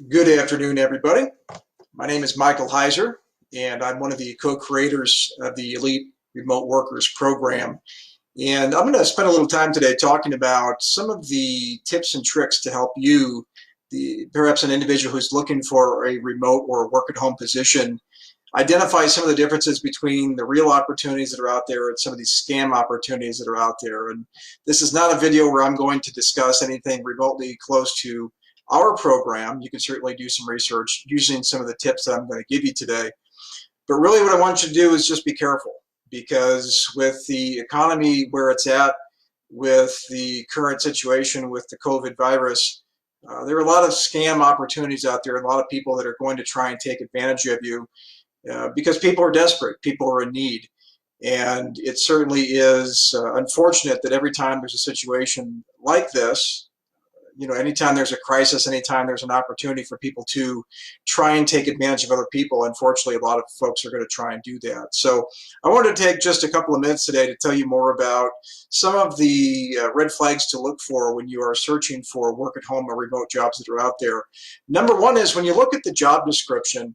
Good afternoon, everybody. My name is Michael Heiser, and I'm one of the co-creators of the Elite Remote Workers Program. And I'm going to spend a little time today talking about some of the tips and tricks to help you, perhaps an individual who's looking for a remote or work-at-home position, identify some of the differences between the real opportunities that are out there and some of these scam opportunities that are out there. And this is not a video where I'm going to discuss anything remotely close to our program. You can certainly do some research using some of the tips that I'm going to give you today. But really what I want you to do is just be careful, because with the economy where it's at, with the current situation with the COVID virus, there are a lot of scam opportunities out there, and a lot of people that are going to try and take advantage of you because people are desperate, people are in need. And it certainly is unfortunate that every time there's a situation like this, anytime there's a crisis, anytime there's an opportunity for people to try and take advantage of other people, unfortunately, a lot of folks are going to try and do that. So I wanted to take just a couple of minutes today to tell you more about some of the red flags to look for when you are searching for work at home or remote jobs that are out there. Number one is, when you look at the job description,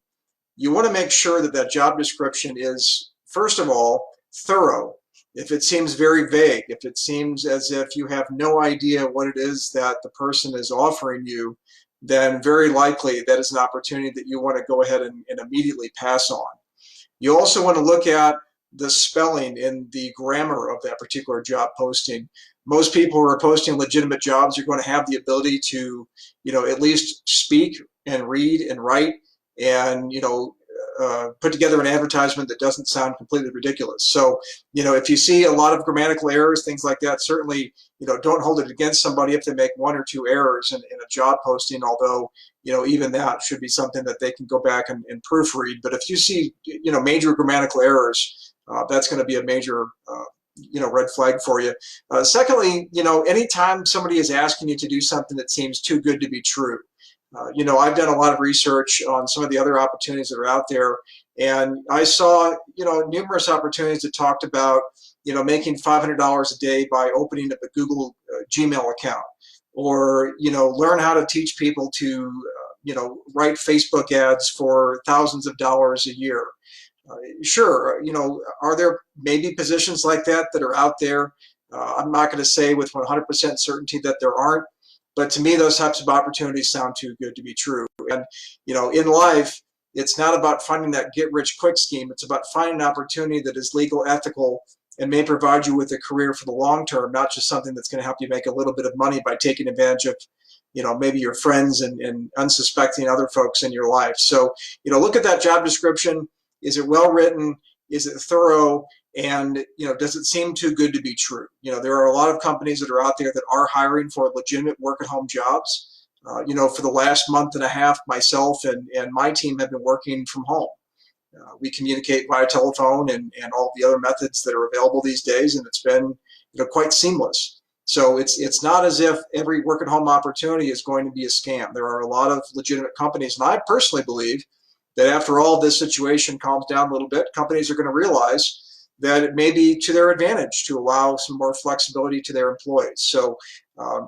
you want to make sure that that job description is, first of all, thorough. If it seems very vague, if it seems as if you have no idea what it is that the person is offering you, then very likely that is an opportunity that you want to go ahead and immediately pass on. You also want to look at the spelling and the grammar of that particular job posting. Most people who are posting legitimate jobs are going to have the ability to, at least speak and read and write and, put together an advertisement that doesn't sound completely ridiculous. So, if you see a lot of grammatical errors, things like that, certainly, don't hold it against somebody if they make one or two errors in a job posting, although, even that should be something that they can go back and proofread. But if you see, major grammatical errors, that's going to be a major, red flag for you. Secondly, anytime somebody is asking you to do something that seems too good to be true, I've done a lot of research on some of the other opportunities that are out there, and I saw, numerous opportunities that talked about, making $500 a day by opening up a Google Gmail account, or, learn how to teach people to, write Facebook ads for thousands of dollars a year. Sure, are there maybe positions like that that are out there? I'm not going to say with 100% certainty that there aren't. But to me, those types of opportunities sound too good to be true. And, in life, it's not about finding that get-rich-quick scheme. It's about finding an opportunity that is legal, ethical, and may provide you with a career for the long term, not just something that's going to help you make a little bit of money by taking advantage of, maybe your friends and unsuspecting other folks in your life. So, look at that job description. Is it well written? Is it thorough? And, does it seem too good to be true? There are a lot of companies that are out there that are hiring for legitimate work-at-home jobs. For the last month and a half, myself and my team have been working from home. We communicate via telephone and all the other methods that are available these days, and it's been, quite seamless. So it's not as if every work-at-home opportunity is going to be a scam. There are a lot of legitimate companies, and I personally believe that after all this situation calms down a little bit, companies are going to realize that it may be to their advantage to allow some more flexibility to their employees. So,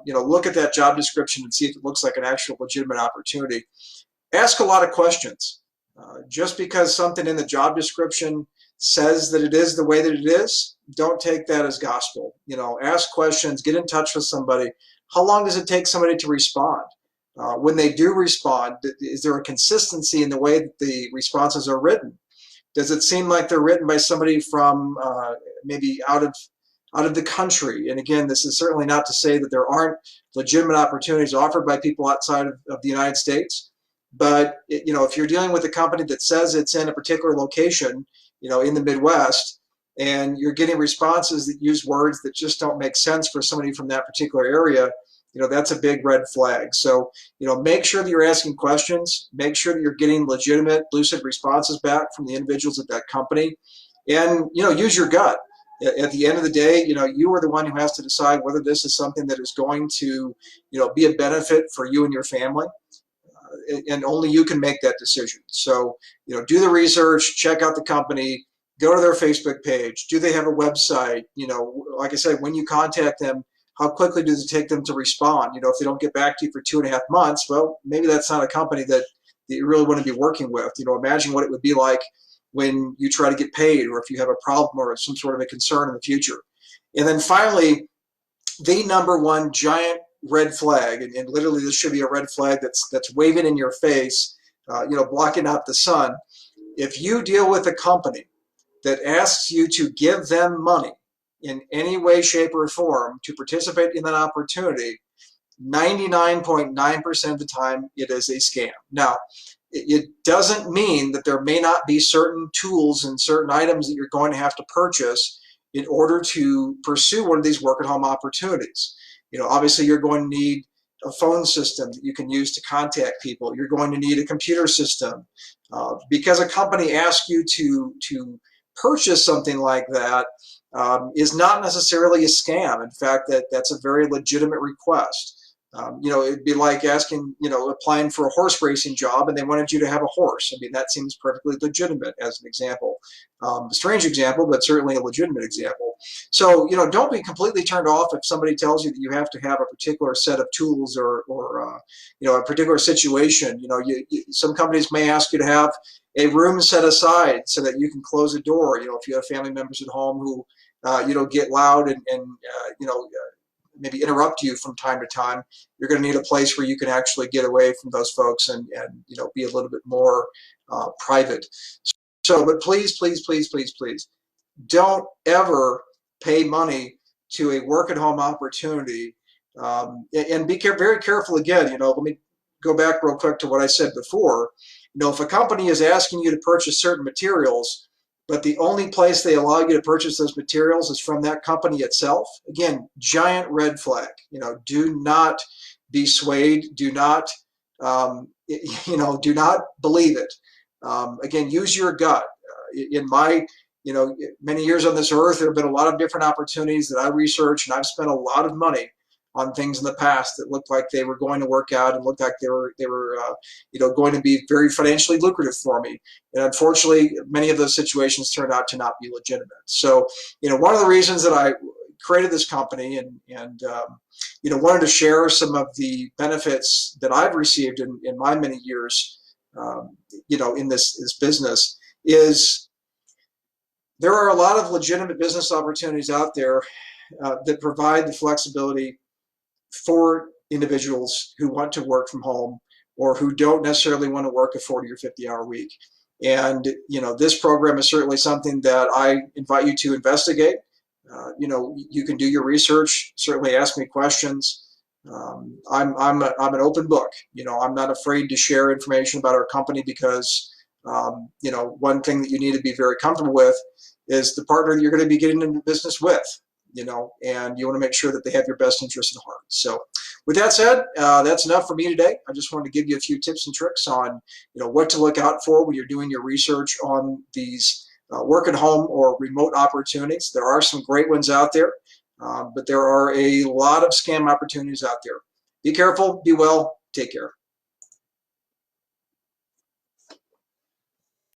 look at that job description and see if it looks like an actual legitimate opportunity. Ask a lot of questions. Just because something in the job description says that it is the way that it is, don't take that as gospel. Ask questions, get in touch with somebody. How long does it take somebody to respond? When they do respond, is there a consistency in the way that the responses are written? Does it seem like they're written by somebody from maybe out of the country? And again, this is certainly not to say that there aren't legitimate opportunities offered by people outside of the United States. But if you're dealing with a company that says it's in a particular location, in the Midwest, and you're getting responses that use words that just don't make sense for somebody from that particular area, that's a big red flag. So, make sure that you're asking questions, make sure that you're getting legitimate, lucid responses back from the individuals at that company, and, use your gut. At the end of the day, you are the one who has to decide whether this is something that is going to, be a benefit for you and your family. And only you can make that decision. So, do the research, check out the company, go to their Facebook page. Do they have a website? Like I said, when you contact them, how quickly does it take them to respond? You know, if they don't get back to you for 2.5 months, well, maybe that's not a company that you really want to be working with. You know, imagine what it would be like when you try to get paid, or if you have a problem or some sort of a concern in the future. And then finally, the number one giant red flag, and literally this should be a red flag that's waving in your face, you know, blocking out the sun. If you deal with a company that asks you to give them money in any way, shape, or form to participate in that opportunity, 99.9% of the time it is a scam. Now, it doesn't mean that there may not be certain tools and certain items that you're going to have to purchase in order to pursue one of these work-at-home opportunities. You know, obviously you're going to need a phone system that you can use to contact people. You're going to need a computer system. Because a company asks you to purchase something like that is not necessarily a scam. In fact, that's a very legitimate request. You know, it'd be like asking, you know, applying for a horse racing job and they wanted you to have a horse. I mean, that seems perfectly legitimate as an example. A strange example, but certainly a legitimate example. So, you know, don't be completely turned off if somebody tells you that you have to have a particular set of tools or you know, a particular situation. You know, some companies may ask you to have a room set aside so that you can close a door. You know, if you have family members at home who, you know, get loud and you know, maybe interrupt you from time to time, you're going to need a place where you can actually get away from those folks and you know, be a little bit more private. So, but please, please, please, please, please, don't ever pay money to a work-at-home opportunity. And be very careful again. You know, let me go back real quick to what I said before. You know, if a company is asking you to purchase certain materials, but the only place they allow you to purchase those materials is from that company itself, again, giant red flag. You know, do not be swayed. Do not, you know, do not believe it. Again, use your gut. In my, you know, many years on this earth, there have been a lot of different opportunities that I researched, and I've spent a lot of money on things in the past that looked like they were going to work out and looked like they were you know, going to be very financially lucrative for me. And unfortunately, many of those situations turned out to not be legitimate. So, you know, one of the reasons that I created this company and you know, wanted to share some of the benefits that I've received in my many years, you know, in this business, is there are a lot of legitimate business opportunities out there that provide the flexibility for individuals who want to work from home or who don't necessarily want to work a 40 or 50-hour week. And, you know, this program is certainly something that I invite you to investigate. You know, you can do your research, certainly ask me questions. I'm an open book. You know, I'm not afraid to share information about our company because, you know, one thing that you need to be very comfortable with is the partner that you're going to be getting into business with. You know, and you want to make sure that they have your best interest at heart. So with that said, that's enough for me today. I just wanted to give you a few tips and tricks on, you know, what to look out for when you're doing your research on these work at home or remote opportunities. There are some great ones out there, but there are a lot of scam opportunities out there. Be careful, be well, take care.